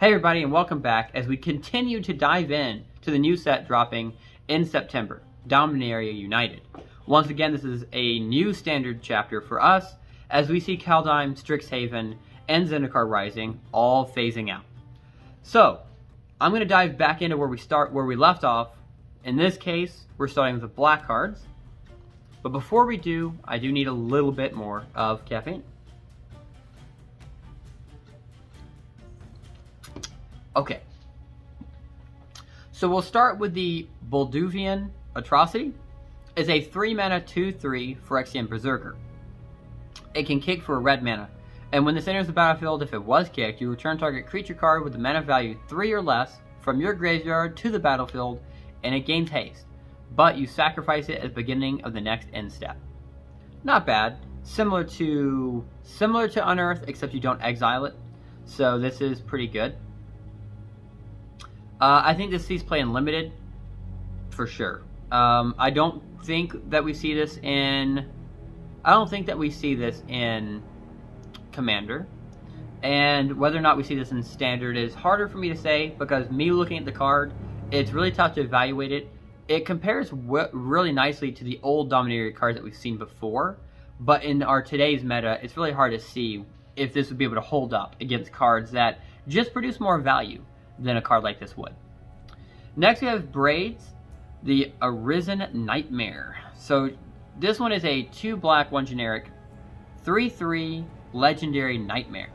Hey everybody, and welcome back as we continue to dive in to the new set dropping in September, Dominaria United. Once again, this is a new standard chapter for us as we see Kaldheim, Strixhaven, and Zendikar Rising all phasing out. So, I'm going to dive back into where we left off. In this case, we're starting with the black cards. But before we do, I do need a little bit more of caffeine. Okay, so we'll start with the Bolduvian Atrocity. It's a 3-mana 2/3 Phyrexian Berserker. It can kick for a red mana, and when this enters the battlefield, if it was kicked, you return target creature card with a mana value 3 or less from your graveyard to the battlefield, and it gains haste, but you sacrifice it at the beginning of the next end step. Not bad. Similar to Unearth, except you don't exile it, so this is pretty good. I think this sees play in Limited, for sure. I don't think that we see this in Commander. And whether or not we see this in Standard is harder for me to say, because me looking at the card, it's really tough to evaluate it. It compares really nicely to the old Dominaria cards that we've seen before, but in our today's meta, it's really hard to see if this would be able to hold up against cards that just produce more value than a card like this would. Next we have Braids, the Arisen Nightmare. So this one is a 2 black, 1 generic, 3/3 legendary nightmare.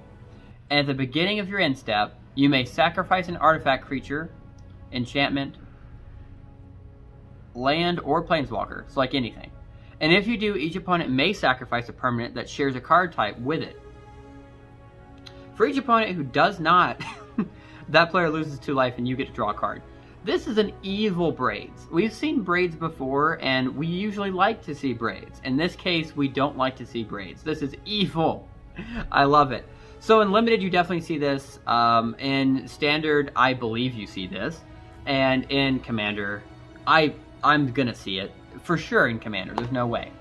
And at the beginning of your end step, you may sacrifice an artifact creature, enchantment, land, or planeswalker, so like anything. And if you do, each opponent may sacrifice a permanent that shares a card type with it. For each opponent who does not, that player loses 2 life and you get to draw a card. This is an evil Braids. We've seen Braids before, and we usually like to see Braids. In this case, we don't like to see Braids. This is evil. I love it. So in Limited, you definitely see this. In Standard, I believe you see this. And in Commander, I'm gonna see it. For sure in Commander, there's no way.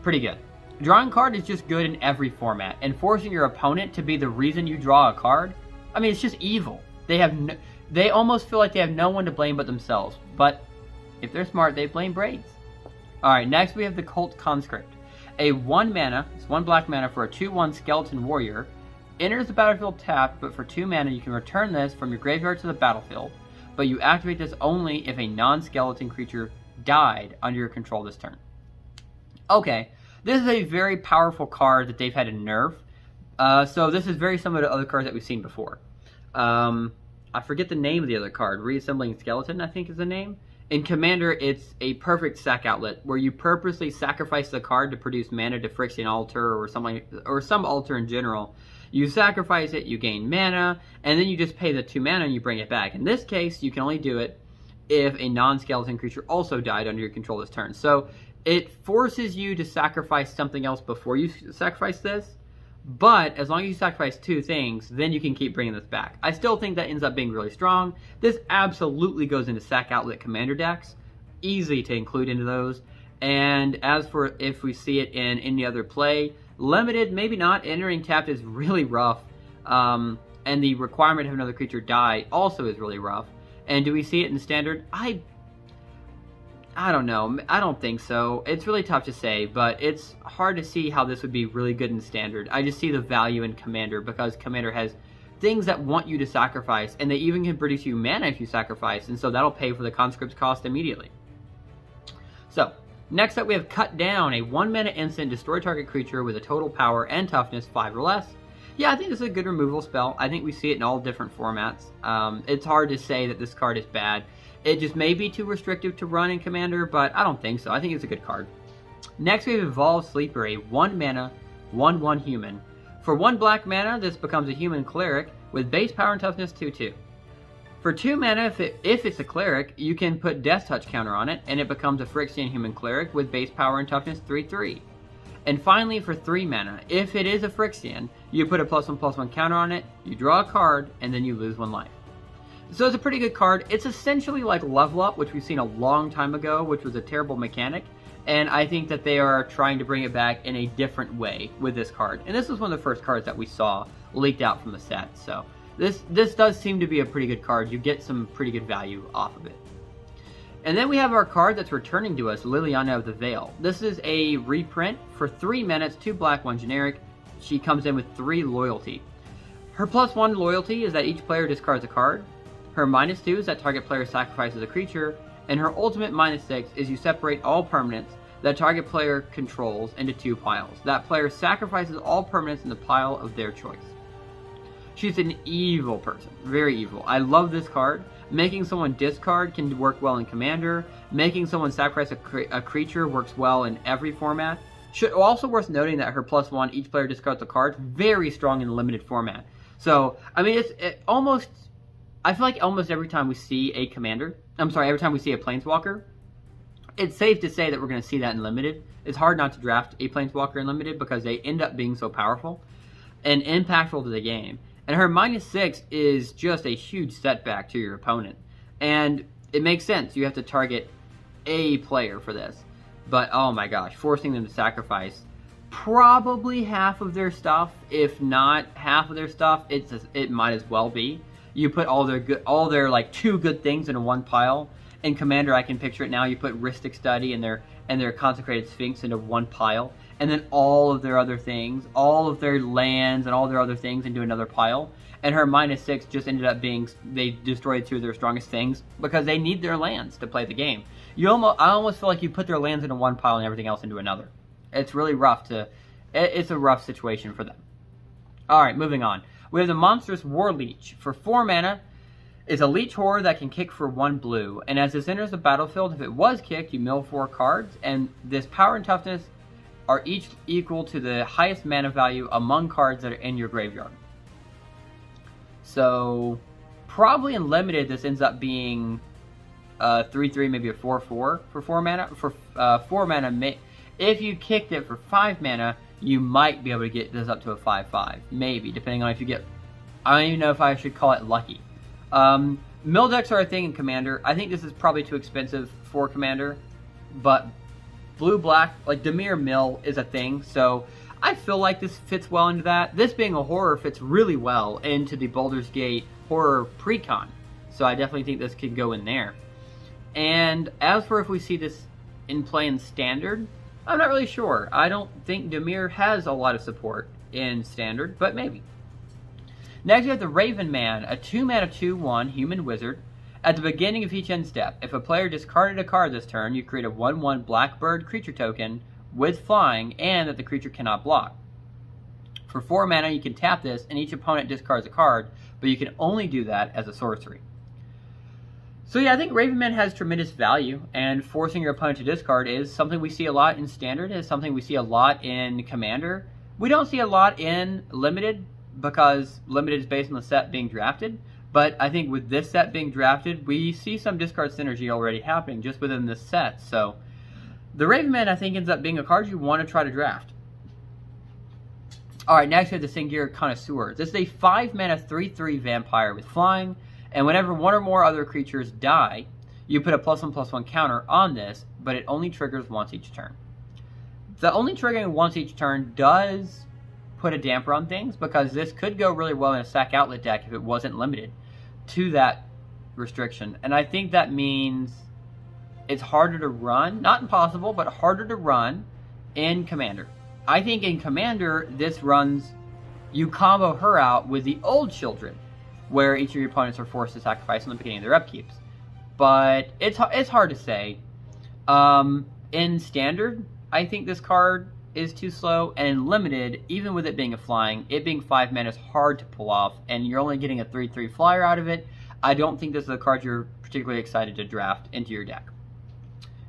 Pretty good. Drawing card is just good in every format. And forcing your opponent to be the reason you draw a card, I mean, it's just evil. They almost feel like they have no one to blame but themselves. But if they're smart, they blame Braids. Alright, next we have the Cult Conscript. A 1 mana, it's 1 black mana for a 2/1 Skeleton Warrior. Enters the battlefield tapped, but for 2 mana you can return this from your graveyard to the battlefield. But you activate this only if a non-skeleton creature died under your control this turn. Okay, this is a very powerful card that they've had to nerf. So this is very similar to other cards that we've seen before. I forget the name of the other card. Reassembling Skeleton, I think is the name. In Commander, it's a perfect sack outlet where you purposely sacrifice the card to produce mana to Phyrexian Altar or something, or some altar in general. You sacrifice it, you gain mana, and then you just pay the 2 mana and you bring it back. In this case, you can only do it if a non-skeleton creature also died under your control this turn. So it forces you to sacrifice something else before you sacrifice this. But as long as you sacrifice 2 things, then you can keep bringing this back. I still think that ends up being really strong. This absolutely goes into sack outlet Commander decks. Easy to include into those. And as for if we see it in any other play, Limited, maybe not. Entering tapped is really rough. And the requirement of another creature die also is really rough. And do we see it in Standard? I don't know. I don't think so. It's really tough to say, but it's hard to see how this would be really good in Standard. I just see the value in Commander because Commander has things that want you to sacrifice, and they even can produce you mana if you sacrifice, and so that'll pay for the conscript's cost immediately. So, next up we have Cut Down, a 1 mana instant, destroy target creature with a total power and toughness 5 or less. Yeah, I think this is a good removal spell. I think we see it in all different formats. It's hard to say that this card is bad. It just may be too restrictive to run in Commander, but I don't think so. I think it's a good card. Next we have Evolved Sleeper, a 1 mana, 1/1 human. For 1 black mana, this becomes a human cleric with base power and toughness 2/2. For 2 mana, if it's a cleric, you can put Death Touch counter on it, and it becomes a Phyrexian human cleric with base power and toughness 3/3. And finally, for 3 mana, if it is a Phyrexian, you put a +1/+1 counter on it, you draw a card, and then you lose 1 life. So it's a pretty good card. It's essentially like Level Up, which we've seen a long time ago, which was a terrible mechanic. And I think that they are trying to bring it back in a different way with this card. And this was one of the first cards that we saw leaked out from the set. So This does seem to be a pretty good card. You get some pretty good value off of it. And then we have our card that's returning to us, Liliana of the Veil. This is a reprint for 3 mana, 2 black, 1 generic. She comes in with 3 loyalty. Her +1 loyalty is that each player discards a card. Her -2 is that target player sacrifices a creature. And her ultimate -6 is you separate all permanents that target player controls into 2 piles. That player sacrifices all permanents in the pile of their choice. She's an evil person, very evil. I love this card. Making someone discard can work well in Commander. Making someone sacrifice a creature works well in every format. Also worth noting that her +1, each player discards a card, very strong in the limited format. So, I mean, I feel like almost every time we see a Commander, every time we see a Planeswalker, it's safe to say that we're going to see that in Limited. It's hard not to draft a Planeswalker in Limited because they end up being so powerful and impactful to the game. And her -6 is just a huge setback to your opponent. And it makes sense. You have to target a player for this. But, oh my gosh, forcing them to sacrifice probably half of their stuff. If not half of their stuff, it might as well be. You put all their like 2 good things into one pile. In Commander, I can picture it now. You put Rhystic Study and their Consecrated Sphinx into one pile. And then all of their other things, all of their lands and all their other things into another pile. And her -6 just ended up being, they destroyed 2 of their strongest things because they need their lands to play the game. I almost feel like you put their lands into one pile and everything else into another. It's really rough it's a rough situation for them. Alright, moving on. We have the Monstrous War Leech. For 4 mana, it's a Leech Horror that can kick for 1 blue. And as this enters the battlefield, if it was kicked, you mill 4 cards. And this power and toughness are each equal to the highest mana value among cards that are in your graveyard. So, probably in Limited, this ends up being 3/3, maybe a 4/4 for 4 mana. For 4 mana, if you kicked it for 5 mana, you might be able to get this up to a 5/5. Maybe, depending on if you get... I don't even know if I should call it lucky. Mill decks are a thing in Commander. I think this is probably too expensive for Commander. But blue-black, like Dimir Mill, is a thing. So I feel like this fits well into that. This being a horror fits really well into the Baldur's Gate horror precon. So I definitely think this could go in there. And as for if we see this in play in Standard, I'm not really sure. I don't think Dimir has a lot of support in Standard, but maybe. Next we have the Raven Man, a 2 mana 2/1 human wizard. At the beginning of each end step, if a player discarded a card this turn, you create a 1/1 blackbird creature token with flying and that the creature cannot block. For 4 mana, you can tap this and each opponent discards a card, but you can only do that as a sorcery. So yeah, I think Raven Man has tremendous value, and forcing your opponent to discard is something we see a lot in Standard, is something we see a lot in Commander. We don't see a lot in Limited, because Limited is based on the set being drafted, but I think with this set being drafted, we see some discard synergy already happening just within this set. So the Raven Man, I think, ends up being a card you want to try to draft. Alright, next we have the Sengir Connoisseur. This is a 5 mana 3/3 vampire with flying, and whenever 1 or more other creatures die, you put a +1/+1 counter on this, but it only triggers once each turn. The only triggering once each turn does put a damper on things, because this could go really well in a Sack Outlet deck if it wasn't limited to that restriction. And I think that means it's harder to run, not impossible, but harder to run in Commander. I think in Commander, this runs, you combo her out with the Old Children, where each of your opponents are forced to sacrifice in the beginning of their upkeeps. But it's hard to say. In Standard, I think this card is too slow, and in Limited, even with it being a flying, it being 5 mana is hard to pull off, and you're only getting a 3/3 flyer out of it. I don't think this is a card you're particularly excited to draft into your deck.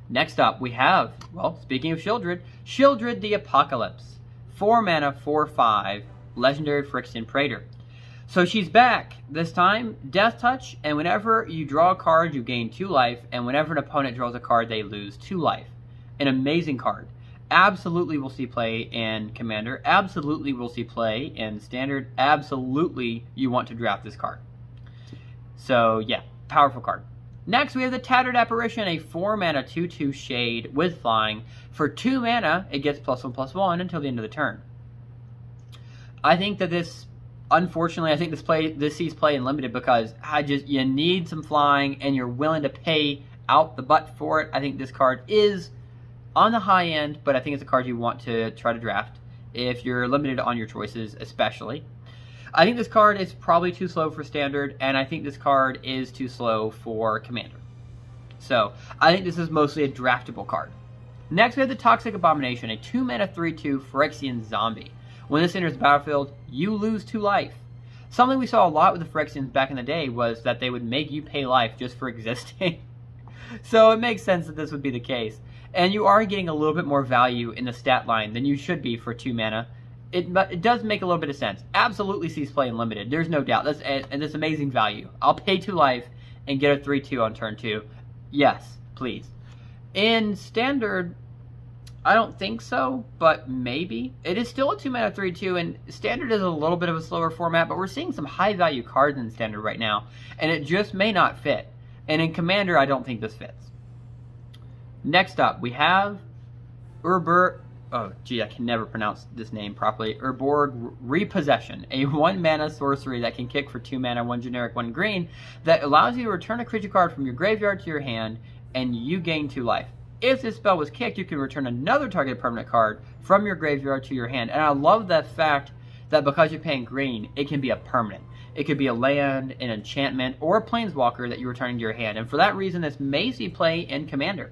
Next up, we have, well, speaking of Sheoldred the Apocalypse. 4 mana, 4/5, Legendary Phyrexian Praetor. So she's back. This time, Death Touch, and whenever you draw a card, you gain 2 life, and whenever an opponent draws a card, they lose 2 life. An amazing card. Absolutely will see play in Commander. Absolutely will see play in Standard. Absolutely you want to draft this card. So yeah, powerful card. Next we have the Tattered Apparition, a 4 mana 2/2 shade with flying. For 2 mana, it gets +1/+1 until the end of the turn. I think that this Unfortunately, I think this sees play in limited because you need some flying and you're willing to pay out the butt for it. I think this card is on the high end, but I think it's a card you want to try to draft if you're limited on your choices, especially. I think this card is probably too slow for Standard, and I think this card is too slow for Commander. So, I think this is mostly a draftable card. Next, we have the Toxic Abomination, a 2-mana 3/2 Phyrexian zombie. When this enters the battlefield, you lose 2 life. Something we saw a lot with the Phyrexians back in the day was that they would make you pay life just for existing. So it makes sense that this would be the case. And you are getting a little bit more value in the stat line than you should be for 2 mana. It does make a little bit of sense. Absolutely sees play in limited. There's no doubt. That's amazing value. I'll pay 2 life and get a 3/2 on turn 2. Yes, please. In Standard, I don't think so, but maybe. It is still a 2-mana 3/2, and Standard is a little bit of a slower format, but we're seeing some high-value cards in Standard right now, and it just may not fit. And in Commander, I don't think this fits. Next up, we have oh, gee, I can never pronounce this name properly. Urborg Repossession, a 1-mana sorcery that can kick for 2 mana, 1 generic, 1 green, that allows you to return a creature card from your graveyard to your hand, and you gain 2 life. If this spell was kicked, you can return another targeted permanent card from your graveyard to your hand. And I love that fact that because you're paying green, it can be a permanent. It could be a land, an enchantment, or a planeswalker that you're returning to your hand. And for that reason, this may see play in Commander.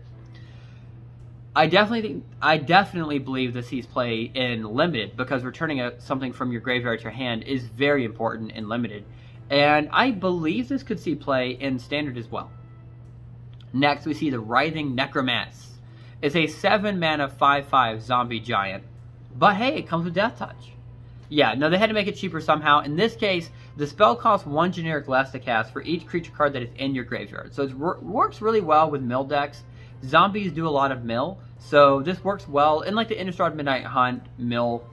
I definitely believe this sees play in Limited because returning something from your graveyard to your hand is very important in Limited. And I believe this could see play in Standard as well. Next, we see the Writhing Necroromance. It's a 7-mana 5/5 zombie giant. But hey, it comes with Death Touch. Yeah, no, they had to make it cheaper somehow. In this case, the spell costs 1 generic less to cast for each creature card that is in your graveyard. So it works really well with mill decks. Zombies do a lot of mill, so this works well. In like the Innistrad Midnight Hunt mill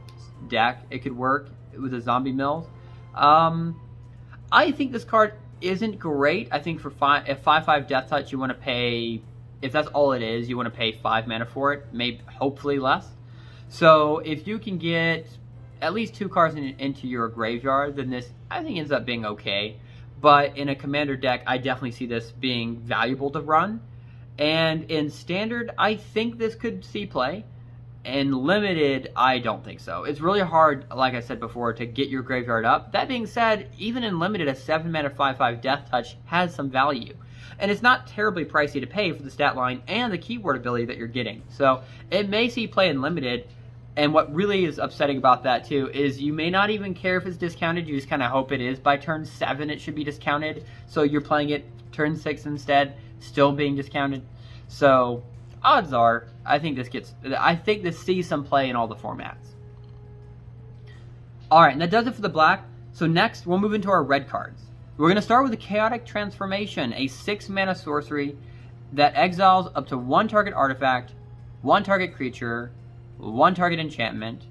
deck, it could work with the zombie mills. I think this card isn't great. I think for 5/5 Death Touch, you want to pay, if that's all it is, you want to pay 5 mana for it, maybe hopefully less. So if you can get at least 2 cards into your graveyard, then this I think ends up being okay. But in a Commander deck, I definitely see this being valuable to run. And in Standard, I think this could see play. In Limited, I don't think so. It's really hard, like I said before, to get your graveyard up. That being said, even in Limited, a 7-mana 5/5 Death Touch has some value. And it's not terribly pricey to pay for the stat line and the keyword ability that you're getting. So it may see play in Limited. And what really is upsetting about that, too, is you may not even care if it's discounted. You just kind of hope it is. By turn 7, it should be discounted. So you're playing it turn 6 instead, still being discounted. So odds are, I think this sees some play in all the formats. Alright, and that does it for the black. So next, we'll move into our red cards. We're going to start with the Chaotic Transformation, a 6-mana sorcery that exiles up to 1 target artifact, 1 target creature, 1 target enchantment,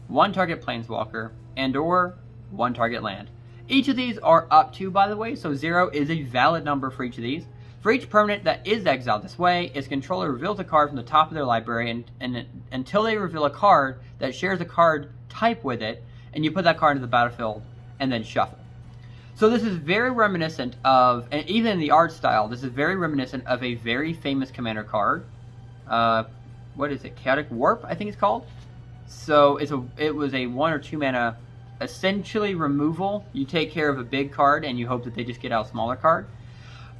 1 target planeswalker, and or 1 target land. Each of these are up to, by the way, so 0 is a valid number for each of these. For each permanent that is exiled this way, its controller reveals a card from the top of their library and until they reveal a card that shares a card type with it, and you put that card into the battlefield and then shuffle. So this is very reminiscent of, and even in the art style, this is very reminiscent of a very famous Commander card. What is it? Chaotic Warp, I think it's called. So it was a 1 or 2 mana, essentially removal. You take care of a big card and you hope that they just get out a smaller card.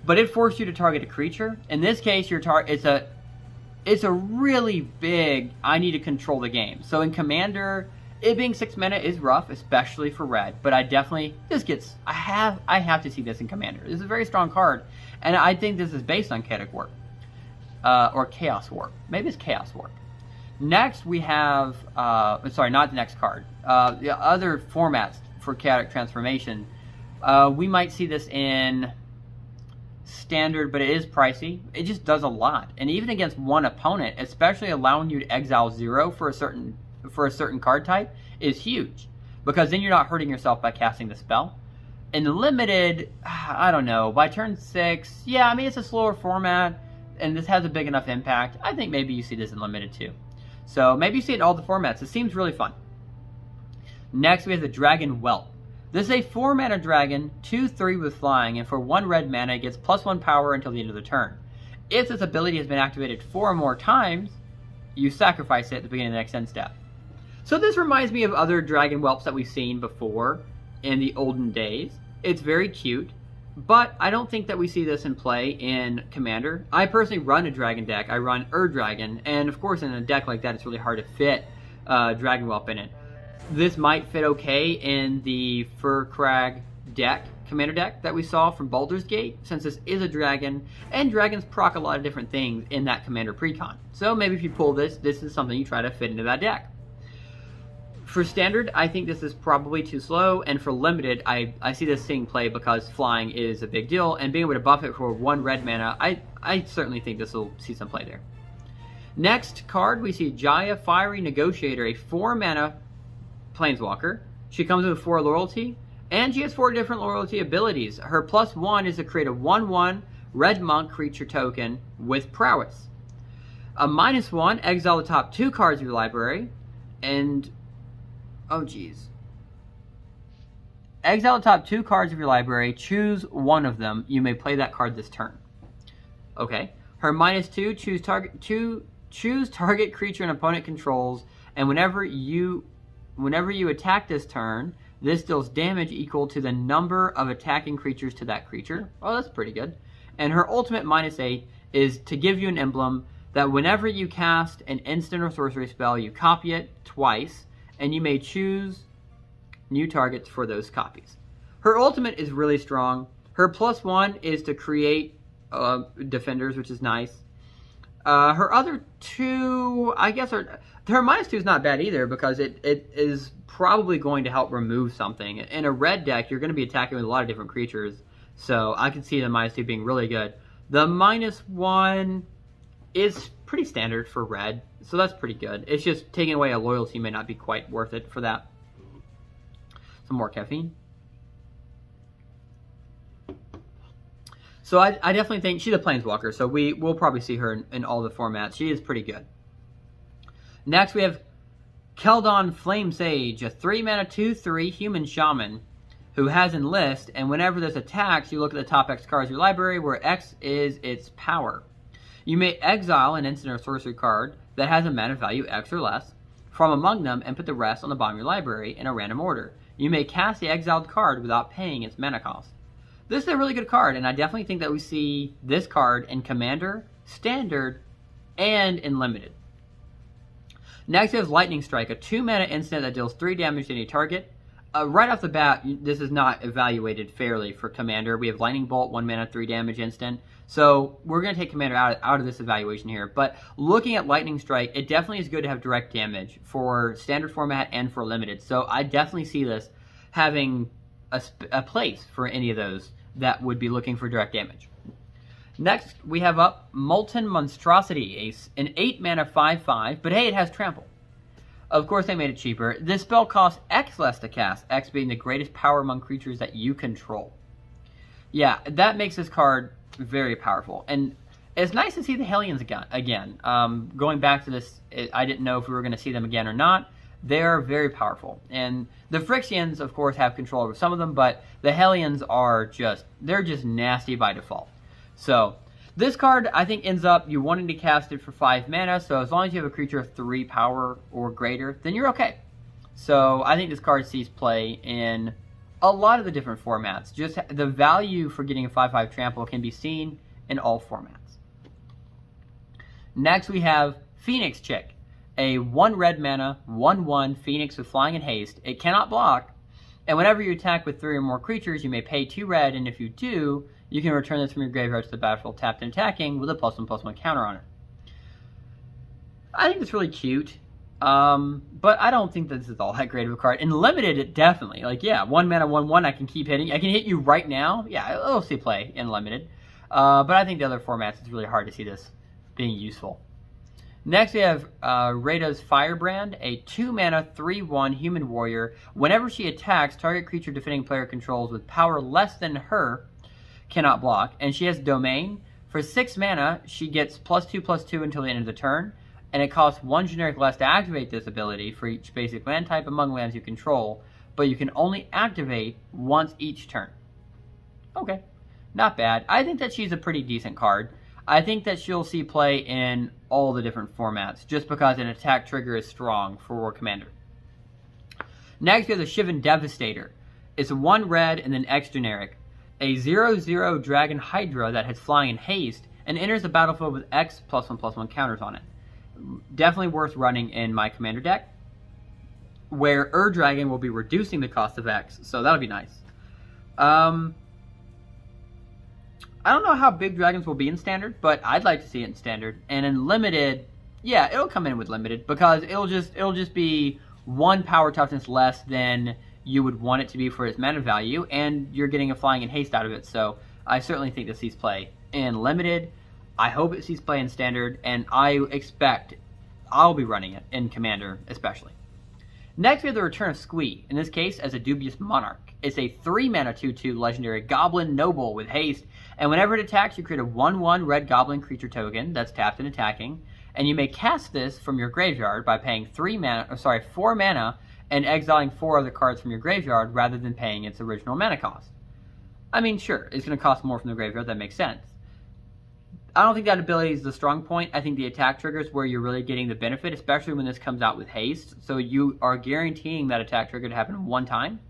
But it forced you to target a creature. In this case, it's a really big, I need to control the game. So in Commander, it being 6 mana is rough, especially for red. But I have to see this in Commander. This is a very strong card. And I think this is based on Chaotic Warp. Or Chaos Warp. Maybe it's Chaos Warp. Next we have, sorry, not the next card. The other formats for Chaotic Transformation. We might see this in Standard, but it is pricey. It just does a lot. And even against one opponent, especially allowing you to exile 0 for a certain card type is huge. Because then you're not hurting yourself by casting the spell. In Limited, I don't know, by turn 6, yeah, I mean, it's a slower format, and this has a big enough impact. I think maybe you see this in Limited too. So maybe you see it in all the formats. It seems really fun. Next, we have the Dragon Whelp. This is a 4 mana dragon, 2/3 with flying, and for 1 red mana it gets +1 power until the end of the turn. If this ability has been activated 4 or more times, you sacrifice it at the beginning of the next end step. So this reminds me of other dragon whelps that we've seen before in the olden days. It's very cute, but I don't think that we see this in play in Commander. I personally run a dragon deck. I run Dragon, and of course in a deck like that it's really hard to fit dragon whelp in it. This might fit okay in the Furkrag deck, Commander deck that we saw from Baldur's Gate, since this is a dragon, and dragons proc a lot of different things in that Commander precon. So maybe if you pull this, this is something you try to fit into that deck. For Standard, I think this is probably too slow, and for Limited, I see this seeing play because flying is a big deal, and being able to buff it for 1 red mana, I certainly think this will see some play there. Next card, we see Jaya Fiery Negotiator, a 4 mana Planeswalker. She comes with 4 loyalty, and she has 4 different loyalty abilities. Her +1 is to create a 1/1 red monk creature token with prowess. A -1, exile the top 2 cards of your library, and oh geez. Exile the top 2 cards of your library, choose one of them. You may play that card this turn. Okay. Her -2, choose target creature an opponent controls, and whenever you attack this turn, this deals damage equal to the number of attacking creatures to that creature. Oh, that's pretty good. And her ultimate -8 is to give you an emblem that whenever you cast an instant or sorcery spell, you copy it twice, and you may choose new targets for those copies. Her ultimate is really strong. Her +1 is to create defenders, which is nice. Her other 2, I guess, her -2 is not bad either, because it is probably going to help remove something. In a red deck, you're going to be attacking with a lot of different creatures, so I can see the -2 being really good. The -1 is pretty standard for red, so that's pretty good. It's just taking away a loyalty may not be quite worth it for that. Some more caffeine. So I definitely think she's a Planeswalker, so we'll probably see her in all the formats. She is pretty good. Next, we have Keldon Flame Sage, a 3 mana 2/3 human shaman who has Enlist, and whenever this attacks, you look at the top X cards of your library, where X is its power. You may exile an instant or sorcery card that has a mana value X or less from among them and put the rest on the bottom of your library in a random order. You may cast the exiled card without paying its mana cost. This is a really good card, and I definitely think that we see this card in Commander, Standard, and in Limited. Next, we have Lightning Strike, a 2 mana instant that deals 3 damage to any target. Right off the bat, this is not evaluated fairly for Commander. We have Lightning Bolt, 1 mana, 3 damage instant. So we're going to take Commander out of this evaluation here. But looking at Lightning Strike, it definitely is good to have direct damage for Standard format and for Limited. So I definitely see this having a place for any of those that would be looking for direct damage. Next, we have up Molten Monstrosity, an 8 mana 5/5, but hey, it has Trample. Of course, they made it cheaper. This spell costs X less to cast, X being the greatest power among creatures that you control. Yeah, that makes this card very powerful. And it's nice to see the Hellions again. Going back to this, I didn't know if we were going to see them again or not. They are very powerful. And the Phyrexians, of course, have control over some of them, but the Hellions are they're just nasty by default. So this card, I think, ends up you wanting to cast it for 5 mana, so as long as you have a creature of 3 power or greater, then you're okay. So I think this card sees play in a lot of the different formats. Just the value for getting a 5/5 trample can be seen in all formats. Next, we have Phoenix Chick, a 1 red mana, 1/1 Phoenix with flying and haste. It cannot block, and whenever you attack with 3 or more creatures, you may pay 2 red, and if you do, you can return this from your graveyard to the battlefield tapped and attacking with a +1/+1 counter on it. I think it's really cute, but I don't think this is all that great of a card. In Limited, it definitely, 1 mana, 1/1, I can keep hitting. I can hit you right now. Yeah, it'll see play in Limited. But I think the other formats, it's really hard to see this being useful. Next, we have Rada's Firebrand, a 2 mana 3/1 human warrior. Whenever she attacks, target creature defending player controls with power less than her cannot block, and she has Domain. For 6 mana, she gets +2/+2 until the end of the turn, and it costs 1 generic less to activate this ability for each basic land type among lands you control. but you can only activate once each turn. Okay, not bad. I think that she's a pretty decent card. I think that she'll see play in all the different formats, just because an attack trigger is strong for War Commander. Next, we have the Shivan Devastator. It's 1 red and then X generic. A 0/0 Dragon Hydra that has flying and haste, and enters the battlefield with X +1/+1 counters on it. Definitely worth running in my Commander deck, where Dragon will be reducing the cost of X, so that'll be nice. I don't know how big dragons will be in Standard, but I'd like to see it in Standard. And in Limited, yeah, it'll come in with Limited, because it'll just be 1 power toughness less than you would want it to be for its mana value, and you're getting a flying and haste out of it, so I certainly think this sees play in Limited. I hope it sees play in Standard, and I expect I'll be running it in Commander especially. Next, we have the return of Squee, in this case as a Dubious Monarch. It's a 3-mana 2/2 legendary Goblin Noble with haste, and whenever it attacks, you create a 1/1 red Goblin creature token that's tapped and attacking, and you may cast this from your graveyard by paying 4 mana and exiling 4 other cards from your graveyard rather than paying its original mana cost. I mean, sure, it's going to cost more from the graveyard, that makes sense. I don't think that ability is the strong point. I think the attack trigger is where you're really getting the benefit, especially when this comes out with haste. So you are guaranteeing that attack trigger to happen 1 time.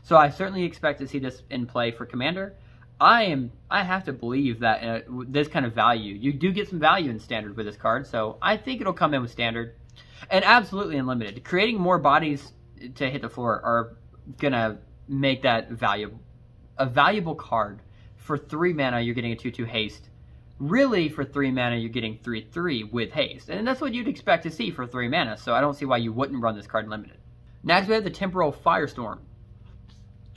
So I certainly expect to see this in play for Commander. I have to believe that this kind of value, you do get some value in Standard with this card, so I think it'll come in with Standard. And absolutely in Limited. Creating more bodies to hit the floor are going to make that valuable. A valuable card. For 3 mana, you're getting a 2/2 haste. Really, for 3 mana, you're getting 3/3 with haste. And that's what you'd expect to see for 3 mana, so I don't see why you wouldn't run this card in Limited. Next, we have the Temporal Firestorm,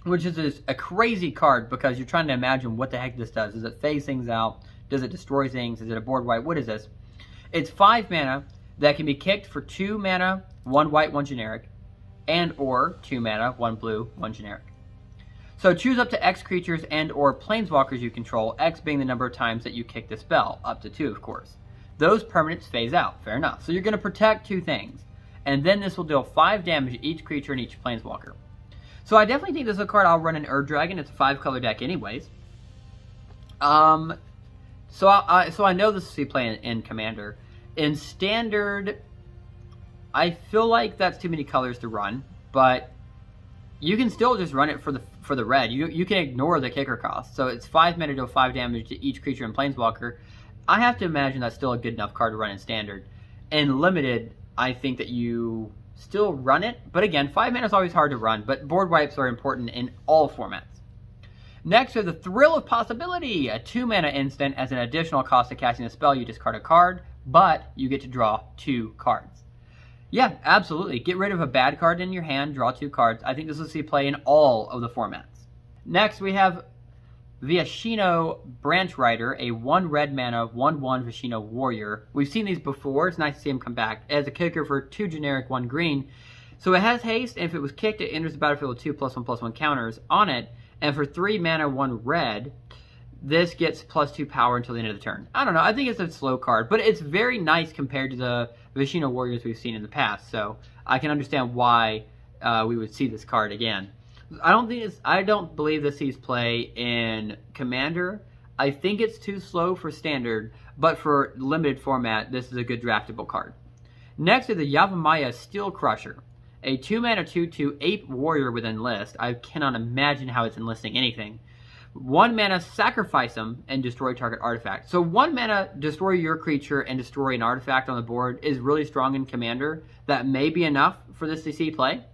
which is a crazy card because you're trying to imagine what the heck this does. Does it phase things out? Does it destroy things? Is it a board wipe? What is this? It's 5 mana that can be kicked for 2 mana, 1 white, 1 generic, and or 2 mana, 1 blue, 1 generic. So choose up to X creatures and or planeswalkers you control, X being the number of times that you kick the spell, up to 2 of course. Those permanents phase out, fair enough. So you're going to protect 2 things, and then this will deal 5 damage to each creature and each planeswalker. So I definitely think this is a card I'll run in Dragon. It's a 5-color deck anyways. So I know this will see play in Commander. In Standard, I feel like that's too many colors to run, but you can still just run it for the red. You can ignore the kicker cost. So it's 5 mana to deal 5 damage to each creature and planeswalker. I have to imagine that's still a good enough card to run in Standard. In Limited, I think that you still run it, but again, 5 mana is always hard to run, but board wipes are important in all formats. Next, we have the Thrill of Possibility, a 2 mana instant. As an additional cost to casting a spell, you discard a card, but you get to draw 2 cards. Yeah, absolutely. Get rid of a bad card in your hand, draw 2 cards. I think this will see play in all of the formats. Next, we have Viashino Branch Rider, a 1 red mana, 1/1 Viashino Warrior. We've seen these before. It's nice to see him come back. As a kicker for 2 generic, 1 green. So it has haste, and if it was kicked, it enters the battlefield with 2 +1/+1 counters on it. And for 3 mana, 1 red, this gets +2 power until the end of the turn. I don't know. I think it's a slow card, but it's very nice compared to the Viashino Warriors we've seen in the past. So I can understand why we would see this card again. I don't believe this sees play in Commander. I think it's too slow for Standard, but for Limited format, this is a good draftable card. Next is the Yavimaya Steel Crusher, a 2 mana 2/2 ape warrior with enlist. I cannot imagine how it's enlisting anything. 1 mana, sacrifice them and destroy target artifact. So 1 mana, destroy your creature and destroy an artifact on the board is really strong in Commander. That may be enough for this to see play.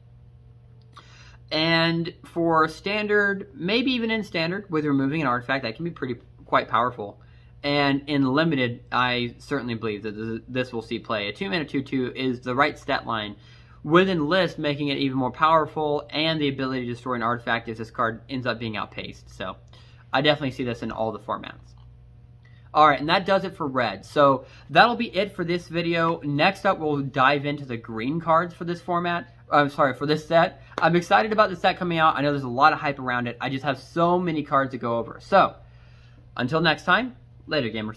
And for Standard, maybe even in Standard, with removing an artifact, that can be quite powerful. And in Limited, I certainly believe that this will see play. A 2 mana 2/2 is the right stat line, with Enlist making it even more powerful, and the ability to destroy an artifact if this card ends up being outpaced. So I definitely see this in all the formats. Alright, and that does it for red. So that'll be it for this video. Next up, we'll dive into the green cards for this format. For this set. I'm excited about the set coming out. I know there's a lot of hype around it. I just have so many cards to go over. So, until next time, later gamers.